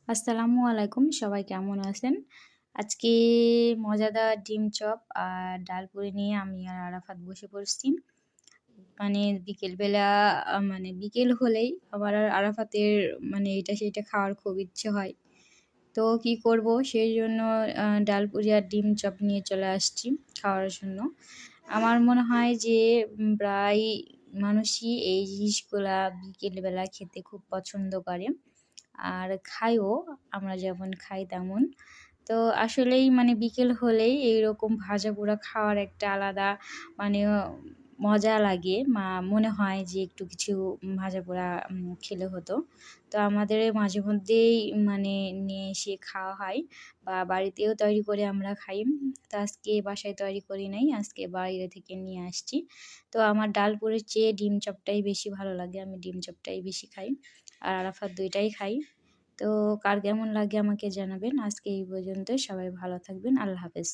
আসসালামু আলাইকুম। সবাই কেমন আছেন? আজকে মজাদার ডিম চপ আর ডাল পুরি নিয়ে আমি আর আরাফাত বসে পড়ছি। মানে বিকেলবেলা বিকেল হলেই আমার আর আরাফাতের এটা সেটা খাওয়ার খুব ইচ্ছে হয়। তো কি করব সেইজন্য ডাল পুরি আর ডিম চপ নিয়ে চলে আসছি খাওয়ার জন্য। আমার মনে হয় যে প্রায় মানুষই এই জিনিসগুলা বিকেলবেলা খেতে খুব পছন্দ করে। আর খাইও, আমরা যেমন খাই তেমন। তো আসলেই বিকেল হলেই এইরকম ভাজাপোড়া খাওয়ার একটা আলাদা মানে অ মজা লাগে। মনে হয় যে একটু কিছু ভাজাপোড়া খেলে হতো। তো আমাদের মাঝেমধ্যেই নিয়ে এসে খাওয়া হয় বা বাড়িতেও তৈরি করে আমরা খাই। তো আজকে বাসায় তৈরি করি নাই। আজকে বাইরে থেকে নিয়ে আসছি। তো আমার ডাল পুরির চেয়ে ডিম চপটাই বেশি ভালো লাগে। আমি ডিম চপটাই বেশি খাই। আর আরাফাত ২ টাই খাই। তো কার কেমন লাগে আমাকে জানাবেন। আজকে এই পর্যন্তই। সবাই ভালো থাকবেন। আল্লাহ হাফেজ।